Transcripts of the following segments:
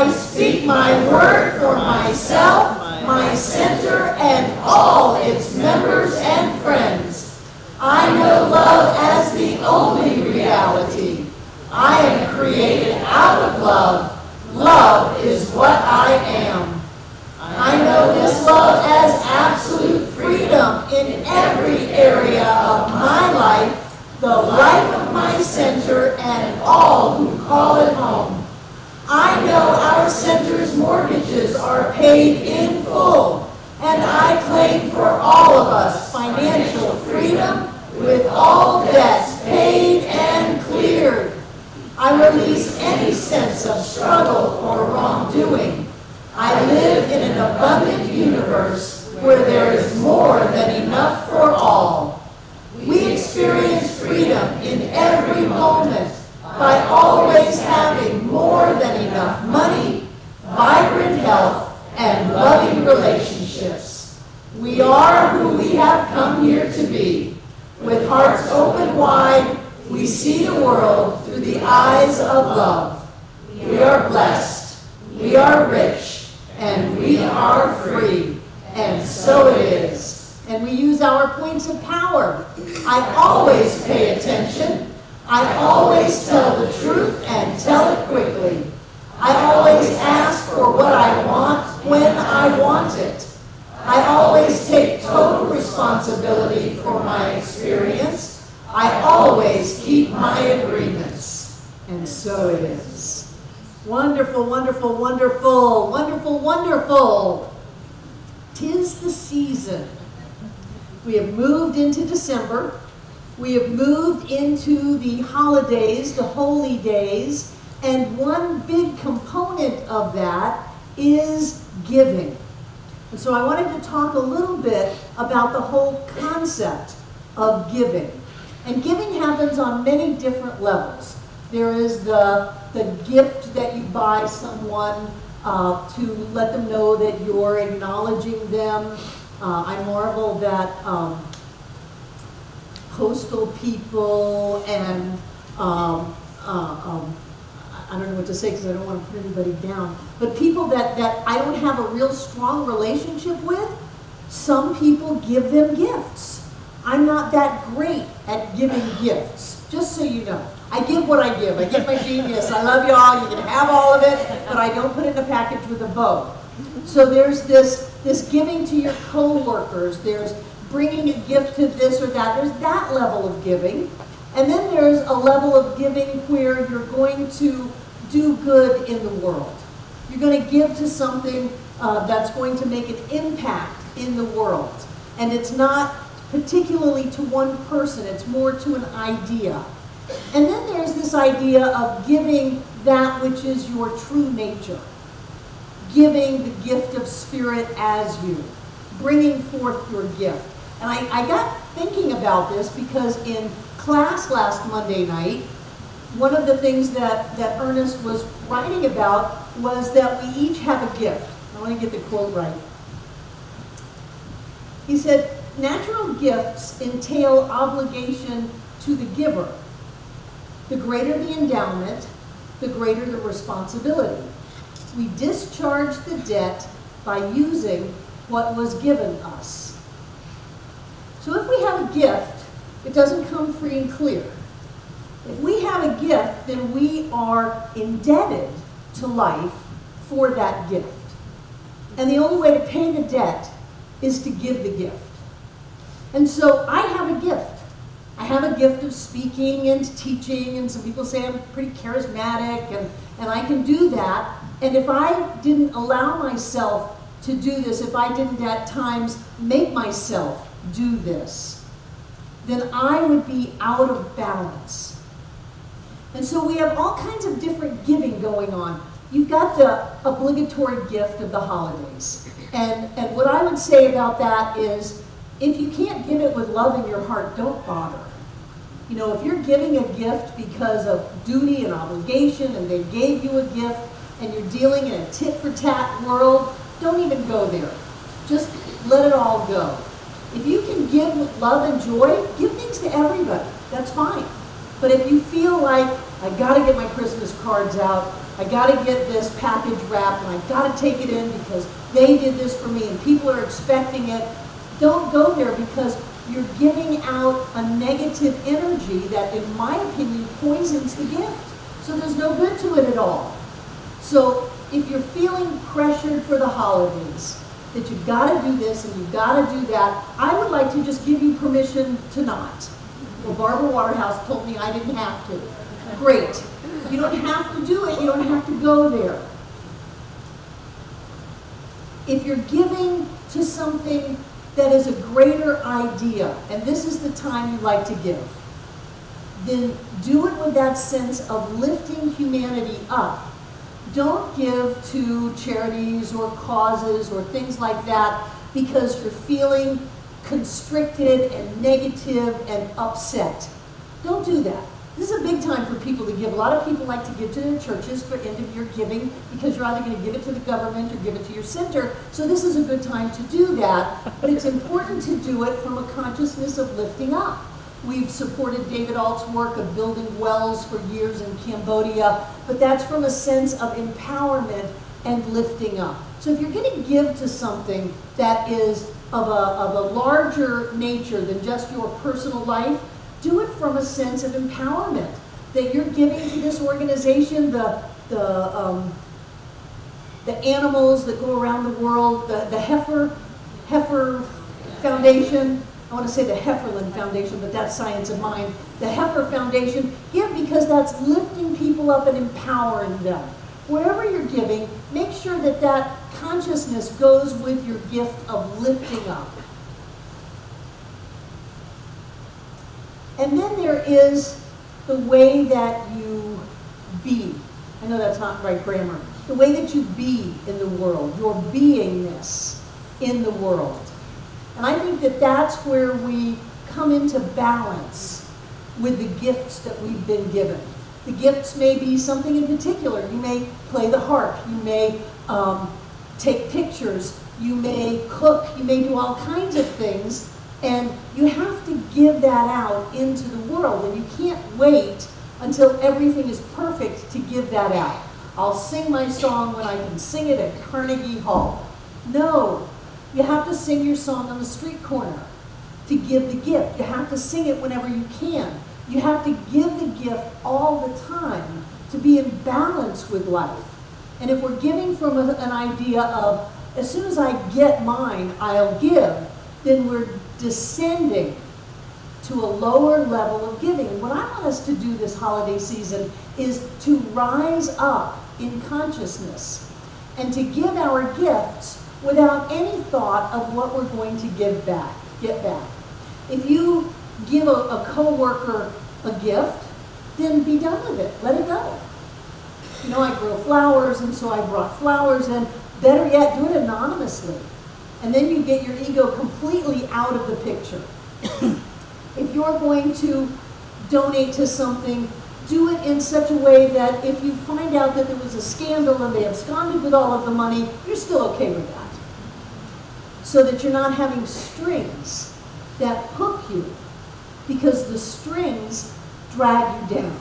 I speak my word for myself, my center, and all its members and friends. I know love as the only reality. I am created out of love. Love is what I am. I know this love as absolute freedom in every area of my life, the life of my center, and all who call it home. I know our center's mortgages are paid in full, and I claim for all of us financial freedom with all debts paid and cleared. I release any sense of struggle or wrongdoing. I live in an abundant universe where there is more than enough for all. We experience freedom in every moment by always having more than enough money, vibrant health, and loving relationships. We are who we have come here to be. With hearts open wide, we see the world through the eyes of love. We are blessed, we are rich, and we are free. And so it is. And we use our points of power. I always pay attention. I always tell the truth and tell it quickly. I always ask for what I want when I want it. I always take total responsibility for my experience. I always keep my agreements. And so it is. Wonderful, wonderful, wonderful, wonderful, wonderful. 'Tis the season. We have moved into December. We have moved into the holidays, the holy days, and one big component of that is giving. And so I wanted to talk a little bit about the whole concept of giving. And giving happens on many different levels. There is the gift that you buy someone to let them know that you're acknowledging them. I marvel that postal people and I don't know what to say because I don't want to put anybody down, but people that I don't have a real strong relationship with, some people give them gifts. I'm not that great at giving gifts, just so you know. I give what I give. I give my genius. I love you all. You can have all of it, but I don't put it in a package with a bow. So there's this giving to your co-workers. There's bringing a gift to this or that. There's that level of giving. And then there's a level of giving where you're going to do good in the world. You're going to give to something that's going to make an impact in the world. And it's not particularly to one person. It's more to an idea. And then there's this idea of giving that which is your true nature. Giving the gift of spirit as you. Bringing forth your gift. And I got thinking about this because in class last Monday night, one of the things that Ernest was writing about was that we each have a gift. I want to get the quote right. He said, natural gifts entail obligation to the giver. The greater the endowment, the greater the responsibility. We discharge the debt by using what was given us. So if we have a gift, it doesn't come free and clear. If we have a gift, then we are indebted to life for that gift. And the only way to pay the debt is to give the gift. And so I have a gift. I have a gift of speaking and teaching, and some people say I'm pretty charismatic, and I can do that. And if I didn't allow myself to do this, if I didn't at times make myself do this, then I would be out of balance. And so we have all kinds of different giving going on. You've got the obligatory gift of the holidays. And what I would say about that is, if you can't give it with love in your heart, don't bother. You know, if you're giving a gift because of duty and obligation, and they gave you a gift, and you're dealing in a tit-for-tat world, don't even go there. Just let it all go. If you can give with love and joy, give things to everybody. That's fine. But if you feel like I got to get my Christmas cards out. I got to get this package wrapped, and I got to take it in because they did this for me, and people are expecting it. Don't go there, because you're giving out a negative energy that, in my opinion, poisons the gift. So there's no good to it at all. So if you're feeling pressured for the holidays, that you've got to do this and you've got to do that, I would like to just give you permission to not. Well, Barbara Waterhouse told me I didn't have to. Great. You don't have to do it. You don't have to go there. If you're giving to something that is a greater idea, and this is the time you like to give, then do it with that sense of lifting humanity up. Don't give to charities or causes or things like that because you're feeling constricted and negative and upset. Don't do that. This is a big time for people to give. A lot of people like to give to their churches for end-of-year giving because you're either going to give it to the government or give it to your center. So this is a good time to do that, but it's important to do it from a consciousness of lifting up. We've supported David Alt's work of building wells for years in Cambodia, but that's from a sense of empowerment and lifting up. So if you're going to give to something that is of a larger nature than just your personal life, do it from a sense of empowerment, that you're giving to this organization, the animals that go around the world, the Heifer Foundation. I want to say the Hefferland Foundation, but that's science of mind. The Heifer Foundation, give because that's lifting people up and empowering them. Wherever you're giving, make sure that that consciousness goes with your gift of lifting up. And then there is the way that you be. I know that's not right grammar. The way that you be in the world, your beingness in the world. And I think that that's where we come into balance with the gifts that we've been given. The gifts may be something in particular. You may play the harp. You may take pictures. You may cook. You may do all kinds of things. And you have to give that out into the world. And you can't wait until everything is perfect to give that out. I'll sing my song when I can sing it at Carnegie Hall. No. You have to sing your song on the street corner to give the gift. You have to sing it whenever you can. You have to give the gift all the time to be in balance with life. And if we're giving from an idea of, as soon as I get mine, I'll give, then we're descending to a lower level of giving. And what I want us to do this holiday season is to rise up in consciousness and to give our gifts without any thought of what we're going to get back. If you give a coworker a gift, then be done with it. Let it go. You know, I grow flowers, and so I brought flowers in. Better yet, do it anonymously. And then you get your ego completely out of the picture. If you're going to donate to something, do it in such a way that if you find out that there was a scandal and they absconded with all of the money, you're still okay with that. So that you're not having strings that hook you, because the strings drag you down.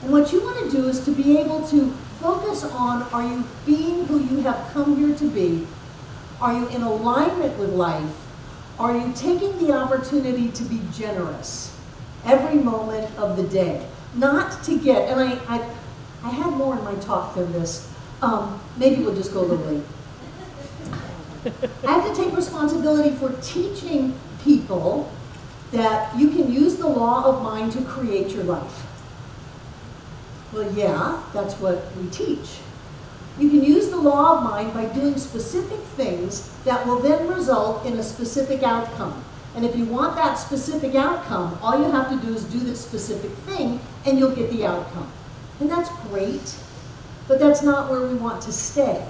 And what you want to do is to be able to focus on, are you being who you have come here to be? Are you in alignment with life? Are you taking the opportunity to be generous every moment of the day? Not to get, and I had more in my talk than this. Maybe we'll just go a little late. I have to take responsibility for teaching people that you can use the law of mind to create your life. Well, yeah, that's what we teach. You can use the law of mind by doing specific things that will then result in a specific outcome. And if you want that specific outcome, all you have to do is do this specific thing and you'll get the outcome. And that's great, but that's not where we want to stay.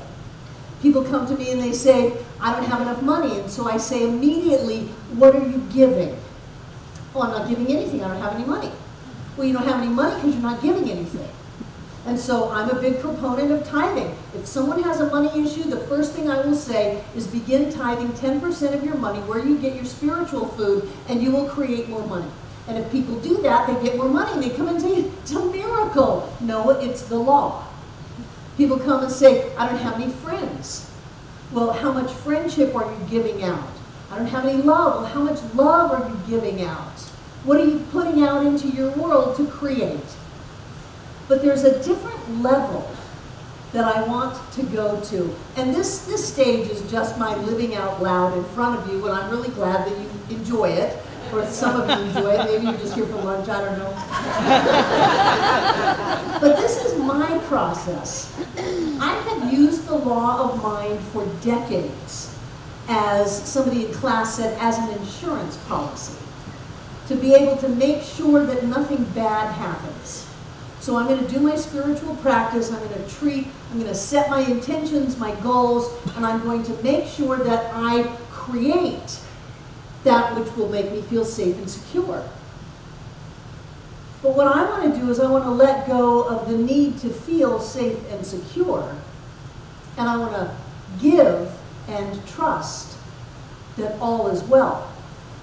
People come to me and they say, I don't have enough money. And so I say immediately, what are you giving? Oh, I'm not giving anything. I don't have any money. Well, you don't have any money because you're not giving anything. And so I'm a big proponent of tithing. If someone has a money issue, the first thing I will say is begin tithing 10% of your money where you get your spiritual food, and you will create more money. And if people do that, they get more money. And they come and say, it's a miracle. No, it's the law. People come and say, I don't have any friends. Well, how much friendship are you giving out? I don't have any love. Well, how much love are you giving out? What are you putting out into your world to create? But there's a different level that I want to go to. And this stage is just my living out loud in front of you, and I'm really glad that you enjoy it. Or some of you enjoy it. Maybe you're just here for lunch, I don't know. But this is my process. I have used the law of mind for decades, as somebody in class said, as an insurance policy, to be able to make sure that nothing bad happens. So I'm going to do my spiritual practice, I'm going to set my intentions, my goals, and I'm going to make sure that I create that which will make me feel safe and secure. But what I want to do is I want to let go of the need to feel safe and secure, and I want to give and trust that all is well.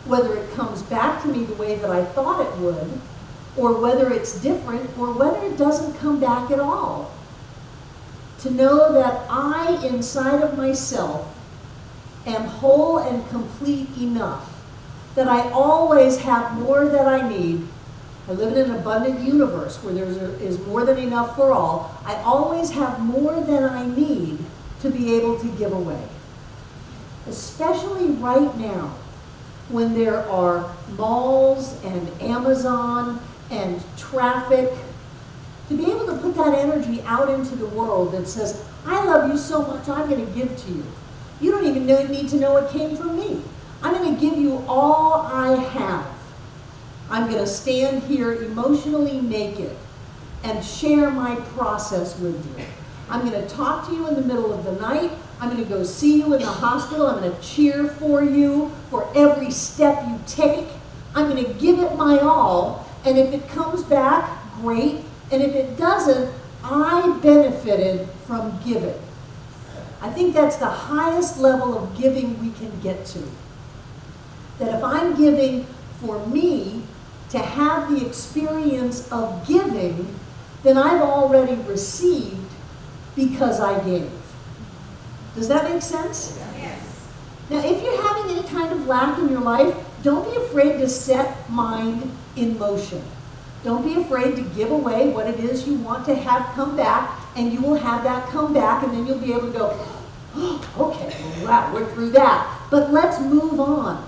Whether it comes back to me the way that I thought it would, or whether it's different, or whether it doesn't come back at all. To know that I, inside of myself, am whole and complete enough, that I always have more than I need. I live in an abundant universe where there is more than enough for all. I always have more than I need to be able to give away. Especially right now, when there are malls and Amazon and traffic, to be able to put that energy out into the world that says, I love you so much, I'm going to give to you. You don't even need to know it came from me. I'm going to give you all I have. I'm going to stand here emotionally naked and share my process with you. I'm going to talk to you in the middle of the night. I'm going to go see you in the hospital. I'm going to cheer for you for every step you take. I'm going to give it my all. And if it comes back, great. And if it doesn't, I benefited from giving. I think that's the highest level of giving we can get to. That if I'm giving for me to have the experience of giving, then I've already received because I gave. Does that make sense? Yes. Now, if you're having any kind of lack in your life, don't be afraid to set mind in motion. Don't be afraid to give away what it is you want to have come back, and you will have that come back, and then you'll be able to go, oh, okay, well, wow, we're through that. But let's move on.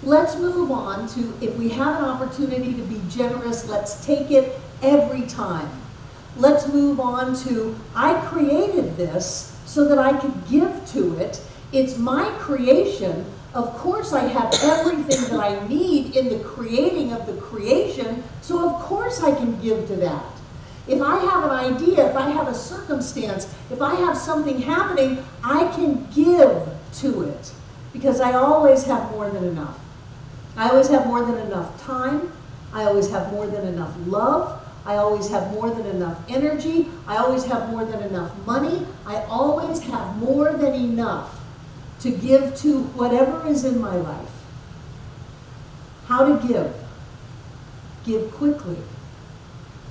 Let's move on to, if we have an opportunity to be generous, let's take it every time. Let's move on to, I created this so that I could give to it. It's my creation. Of course I have everything that I need in the creating of the creation, so of course I can give to that. If I have an idea, if I have a circumstance, if I have something happening, I can give to it because I always have more than enough. I always have more than enough time. I always have more than enough love. I always have more than enough energy. I always have more than enough money. I always have more than enough to give to whatever is in my life. How to give? Give quickly.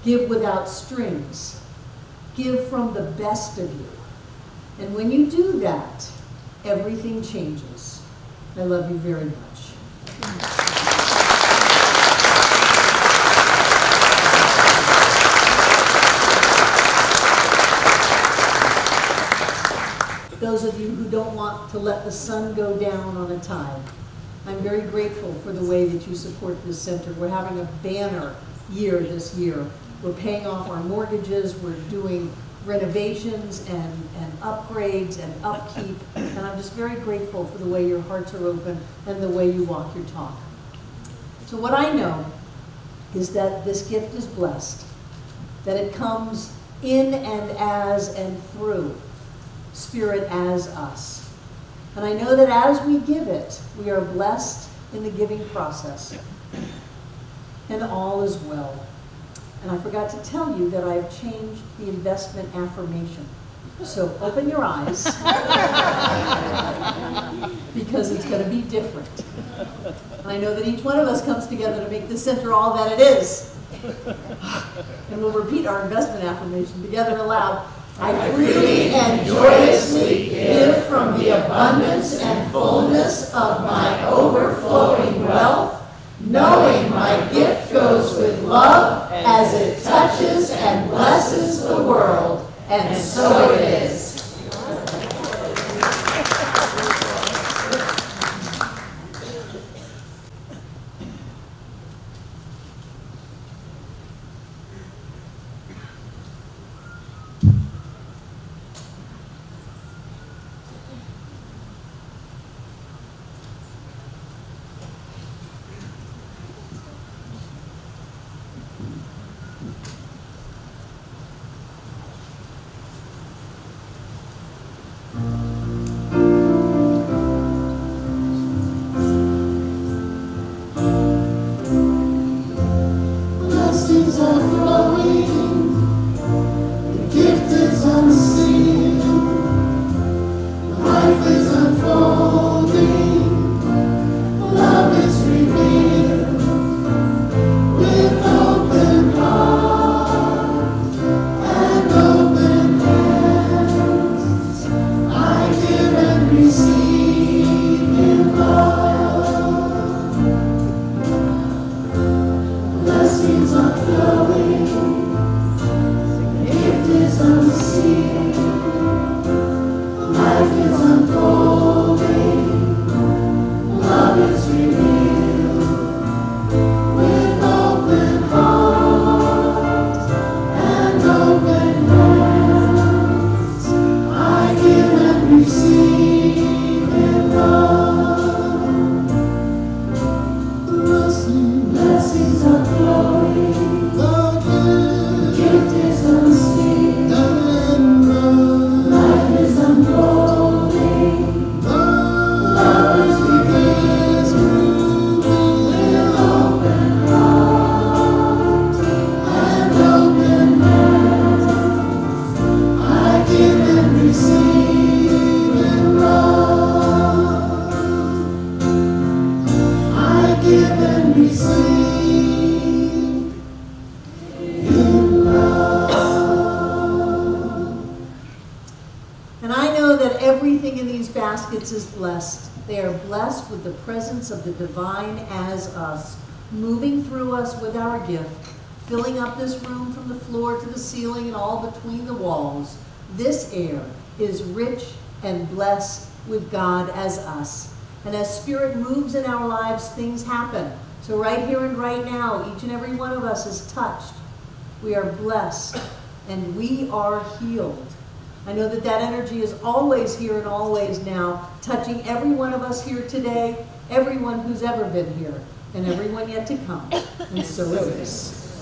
Give without strings. Give from the best of you. And when you do that, everything changes. I love you very much. Those of you who don't want to let the sun go down on a tide, I'm very grateful for the way that you support this center. We're having a banner year this year. We're paying off our mortgages, we're doing renovations and upgrades and upkeep, and I'm just very grateful for the way your hearts are open and the way you walk your talk. So what I know is that this gift is blessed, that it comes in and as and through Spirit as us. And I know that as we give it, we are blessed in the giving process. And all is well. And I forgot to tell you that I've changed the investment affirmation. So open your eyes, because it's going to be different. And I know that each one of us comes together to make the center all that it is. And we'll repeat our investment affirmation together aloud. I freely and joyously give from the abundance and fullness of my overflowing wealth, knowing my gift goes with love as it touches and blesses the world. And so it is. Is blessed. They are blessed with the presence of the divine as us, moving through us with our gift, filling up this room from the floor to the ceiling and all between the walls. This air is rich and blessed with God as us. And as Spirit moves in our lives, things happen. So right here and right now, each and every one of us is touched. We are blessed and we are healed. I know that that energy is always here and always now, touching every one of us here today, everyone who's ever been here, and everyone yet to come. And so it is.